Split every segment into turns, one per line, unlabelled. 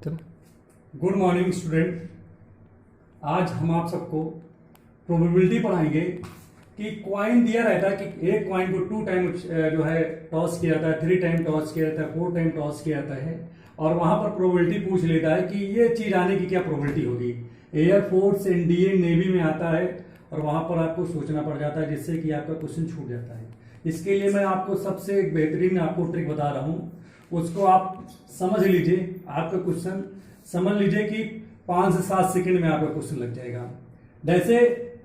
Good morning student. आज हम आप सबको प्रोबेबिलिटी पढ़ाएंगे कि क्वाइन दिया रहता है कि एक क्वाइन को 2 टाइम जो है टॉस किया जाता है, 3 टाइम टॉस किया जाता है, 4 टाइम टॉस किया जाता है और वहां पर प्रोबेबिलिटी पूछ लेता है कि ये चीज आने की क्या प्रोबेबिलिटी होगी। एयरफोर्स इंडियन नेवी में आता है और वहां पर आपको सोचना पड़ जाता है जिससे कि आपका क्वेश्चन छूट जाता है। इसके लिए मैं आपको सबसे एक बेहतरीन आपको ट्रिक बता रहा हूं, उसको आप समझ लीजिए। आपका क्वेश्चन समझ लीजिए कि 5 से 7 सेकंड में आपका क्वेश्चन लग जाएगा। जैसे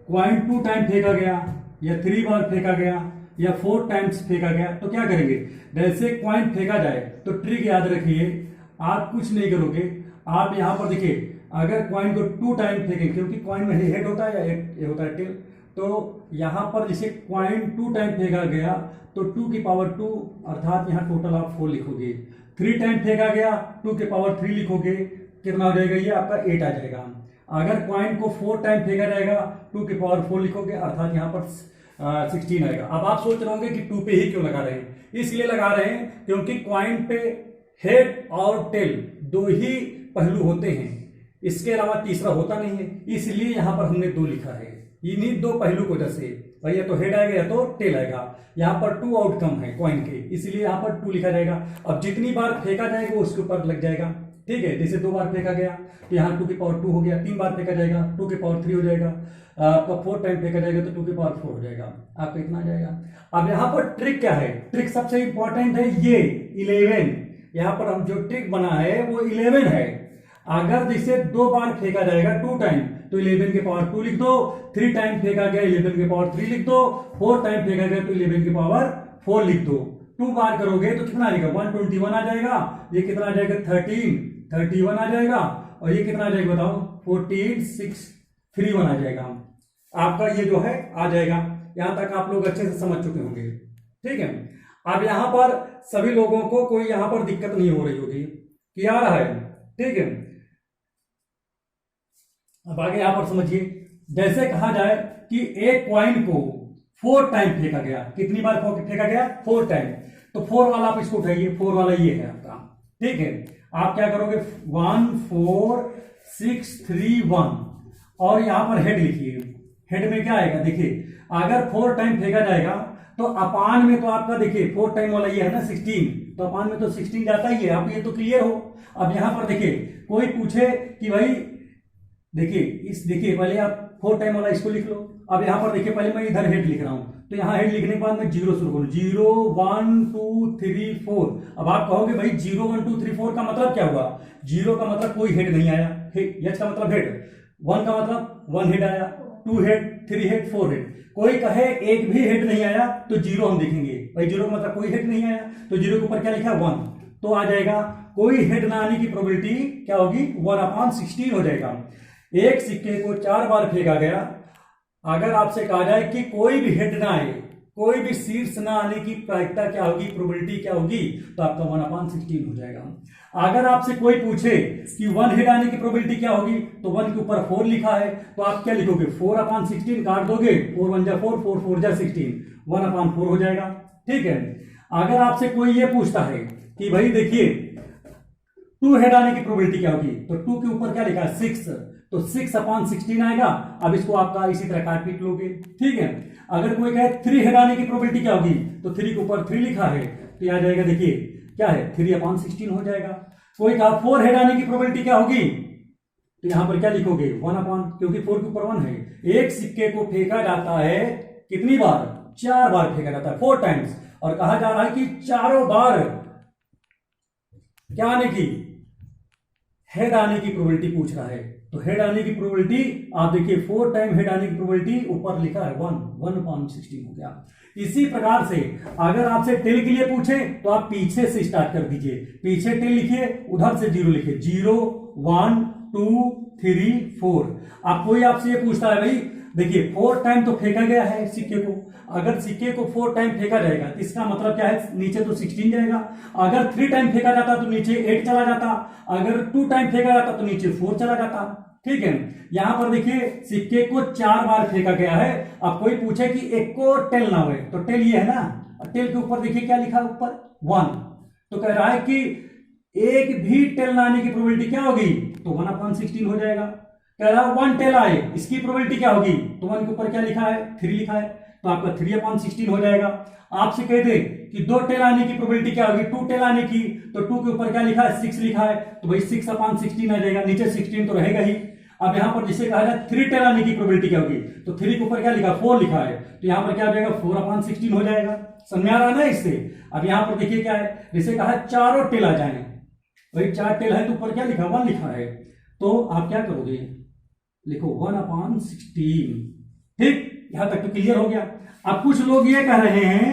क्वाइन 2 टाइम फेंका गया या 3 बार फेंका गया या 4 टाइम्स फेंका गया तो क्या करेंगे। जैसे क्वाइन फेंका जाए तो ट्रिक याद रखिए, आप कुछ नहीं करोगे। आप यहां पर देखिए, अगर क्वाइन को 2 टाइम फेंकेंगे, क्योंकि क्वाइन में हेड होता है या ये होता है टेल, तो यहां पर जैसे क्वाइन 2 टाइम फेंका गया तो 2 की पावर 2 अर्थात यहां टोटल आप 4 लिखोगे। 3 टाइम फेंका गया 2 की पावर 3 लिखोगे, कितना हो जाएगा, ये आपका 8 आ जाएगा। अगर क्वाइन को 4 टाइम फेंका जाएगा 2 की पावर 4 लिखोगे अर्थात यहां पर 16 आएगा। अब आप सोच रहे होंगे कि 2 पे ही क्यों लगा रहे हैं। इसलिए लगा रहे हैं क्योंकि क्वाइन पे हेड और टेल 2 ही पहलू होते हैं, इसके अलावा तीसरा होता नहीं है, इसलिए यहां पर हमने 2 लिखा है। इन्हीं 2 पहलू को वजह से भाई या तो हेड आएगा या तो टेल आएगा। यहां पर 2 आउटकम है क्वाइन के, इसलिए यहां पर 2 लिखा जाएगा। अब जितनी बार फेंका जाएगा उसके ऊपर लग जाएगा, ठीक है। जैसे 2 बार फेंका गया तो यहाँ 2 की पावर 2 हो गया, 3 बार फेंका जाएगा 2 की पावर 3 हो जाएगा, आपका 4 टाइम फेंका जाएगा तो 2 की पावर 4 हो जाएगा, आपका इतना आ जाएगा। अब यहाँ पर ट्रिक क्या है, ट्रिक सबसे इंपॉर्टेंट है ये 11। यहाँ पर हम जो ट्रिक बना है वो 11 है। अगर जैसे 2 बार फेंका जाएगा 2 टाइम तो 11 की पावर 2 लिख दो, 3 टाइम फेंका गया 11 की पावर 3 लिख दो, 4 टाइम फेंका गया तो 11 की पावर 4 लिख दो। 2 बार करोगे तो कितना आ जाएगा, 121 आ जाएगा। ये कितना आ जाएगा, 31 आ जाएगा। और ये कितना आ जाएगा बताओ, 14 6 31 आ जाएगा। आपका ये जो है आ जाएगा। यहां तक आप लोग अच्छे से समझ चुके होंगे, ठीक है। अब यहां पर सभी लोगों को कोई यहां पर दिक्कत नहीं हो रही होगी कि आ रहा है, ठीक है। अब आगे यहां पर समझिए, जैसे कहा जाए कि एक क्वाइन को 4 टाइम फेंका गया, कितनी बार फेंका गया, 4 टाइम। तो 4 वाला आप इसको उठाइए, 4 वाला ये है आपका, ठीक है। आप क्या करोगे, 1 4 6 3 1 और यहां पर हेड लिखिए। हेड में क्या आएगा, देखिए अगर 4 टाइम फेंका जाएगा तो अपान में तो आपका देखिए 4 टाइम वाला ये है ना 16, तो अपान में तो 16 जाता ही है। आप ये तो क्लियर हो। अब यहां पर देखिए कोई पूछे कि भाई देखिए इस देखिए पहले आप 4 टाइम वाला इसको लिख लो। अब यहां पर देखिए पहले मैं इधर हेड लिख रहा हूं, तो यहां हेड लिखने के बाद मैं 0 शुरू करूं, 0 1 2 3 4। अब आप कहोगे भाई 0 1 2 3 4 का मतलब क्या हुआ। 0 का मतलब कोई हेड नहीं आया, एच का मतलब हेड, 1 का मतलब 1 हेड आया, 2 हेड 3 हेड 4 हेड। कोई कहे एक भी हेड नहीं आया तो 0 हम देखेंगे, भाई 0 का मतलब कोई हेड नहीं आया, तो 0 के ऊपर क्या लिखा 1 तो आ जाएगा। कोई हेड ना आने की प्रोबेबिलिटी क्या होगी, 1/16 हो जाएगा। एक सिक्के को 4 बार फेंका गया, अगर आपसे कहा जाए कि कोई भी हेड ना आए, कोई भी शीर्ष ना आने की प्रायिकता क्या होगी, प्रोबेबिलिटी क्या होगी, तो आपका 1/16 हो जाएगा। अगर आपसे कोई पूछे कि 1 हेड आने की प्रोबेबिलिटी क्या होगी, तो 1 के ऊपर 4 लिखा है तो आप क्या लिखोगे, 4/16 काट दोगे, 4 1 जा 4 4 4 जा 16, 1/4 हो जाएगा, ठीक है। अगर आपसे कोई ये पूछता है कि भाई देखिए 2 हेड आने की प्रोबेबिलिटी क्या होगी, तो 2 के ऊपर क्या लिखा है 6, तो 6/16 आएगा। अब इसको आपका इसी तरह काट पीट लोगे, ठीक है। अगर कोई कहे 3 हेड आने की प्रोबेबिलिटी क्या होगी, तो 3 के ऊपर 3 लिखा है तो यह आ जाएगा, देखिए क्या है 3/16 हो जाएगा। कोई कहा 4 हेड आने की प्रोबेबिलिटी क्या होगी, तो यहां पर क्या लिखोगे 1 क्योंकि 4 के ऊपर 1 है। एक सिक्के को फेंका जाता है कितनी बार, 4 बार फेंका जाता है, 4 टाइम्स। और कहा जा रहा है कि चारों बार क्या आने की, हेड आने की प्रोबेबिलिटी पूछ रहा है। तो हेड आने की प्रोबेबिलिटी आप देखिए 4 टाइम हेड आने की प्रोबेबिलिटी ऊपर लिखा है 1/16 हो गया। इसी प्रकार से अगर आपसे टेल के लिए पूछे तो आप पीछे से स्टार्ट कर दीजिए, पीछे टेल लिखिए, उधर से 0 लिखिए, 0 1 2 3 4। अब कोई आपसे ये पूछता है भाई देखिए 4 टाइम तो फेंका गया है सिक्के को, अगर सिक्के को 4 टाइम फेंका जाएगा तो इसका मतलब क्या है, नीचे तो 16 जाएगा। अगर 3 टाइम फेंका जाता तो नीचे 8 चला जाता, अगर 2 टाइम फेंका जाता तो नीचे 4 चला जाता, ठीक है। यहां पर देखिए सिक्के को 4 बार फेंका गया है। अब कोई पूछे कि एक को टेल ना हुए, तो टेल ये है ना, टेल के ऊपर देखिए क्या लिखा है ऊपर 1, तो कह रहा है कि एक भी टेल ना आने की प्रोबेबिलिटी क्या होगी, तो 1/16 हो जाएगा। कह रहा 1 टेल आए, इसकी प्रोबेबिलिटी क्या होगी, तो 1 के ऊपर क्या लिखा है, 3 लिखा है, तो आपका 3/16 हो जाएगा। आपसे कह दे कि 2 टेल आने की प्रोबेबिलिटी क्या होगी, 2 टेल आने की, तो 2 के ऊपर क्या लिखा है, 6 लिखा है, तो भाई 6/16 आ जाएगा, नीचे 16 तो रहेगा ही। अब यहां पर जिसे कहा जाए 3 टेल आने की प्रोबेबिलिटी क्या होगी, तो 3 के ऊपर क्या लिखा, 4 लिखा है, तो यहां पर क्या हो जाएगा, 4/16 हो जाएगा। समझ में आ रहा है ना इससे। अब यहां पर देखिए क्या है, जिसे कहा चारों टेल आ जाए, भाई 4 टेल है तो ऊपर क्या लिखा, 1 लिखा है, तो आप क्या करोगे, लिखो 1/16। ठीक, यहां तक तो क्लियर हो गया। अब कुछ लोग ये कह रहे हैं,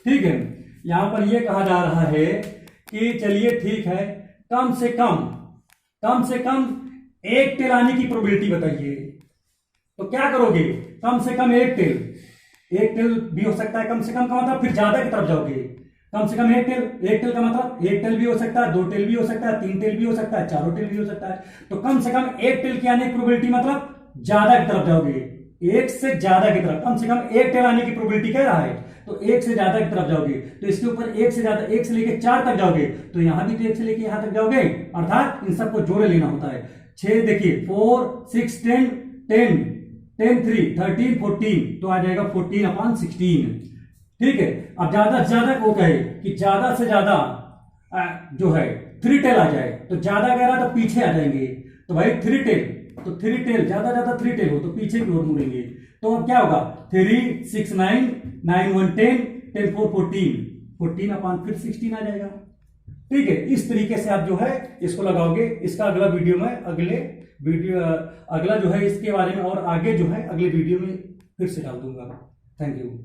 ठीक है, यहां पर ये कहा जा रहा है कि चलिए ठीक है, कम से कम 1 टेल आने की प्रोबेबिलिटी बताइए। तो क्या करोगे, कम से कम 1 टेल भी हो सकता है, कम से कम का मतलब फिर ज्यादा की तरफ जाओगे। कम से कम 1 टेल का मतलब 1 टेल भी हो सकता है, 2 टेल भी हो सकता है, 3 टेल भी हो सकता है, 4 टेल भी हो सकता है। तो कम से कम 1 टेल की आने की प्रोबेबिलिटी मतलब ज्यादा की तरफ जाओगे, 1 से ज्यादा की तरफ। कम से कम 1 टेल आने की प्रोबेबिलिटी कह रहा है, तो 1 से ज्यादा की तरफ जाओगे, तो इसके ऊपर 1 से ज्यादा, 1 से लेके 4 तक जाओगे, तो यहां भी तो 1 से लेके यहां तक जाओगे, अर्थात इन सबको जोड़े लेना होता है। 6 देखिए 4 6 10 10 10 3 13 14, तो आ जाएगा 14/16। ठीक है, अब ज्यादा से ज्यादा वो कहे कि ज्यादा से ज्यादा जो है 3 टेल आ जाए, तो ज्यादा कह रहा तो पीछे आ जाएंगे, तो भाई 3 टेल, तो 3 टेल ज्यादा ज्यादा 3 टेल हो तो पीछे की ओर मुड़ेंगे, तो अब क्या होगा, 3 6 9 9 1 10 10 4 14 14/16 आ जाएगा। ठीक है, इस तरीके से आप जो है इसको लगाओगे। इसका अगला वीडियो में अगला जो है इसके बारे में और आगे जो है अगले वीडियो में फिर से डाल दूंगा। Thank you.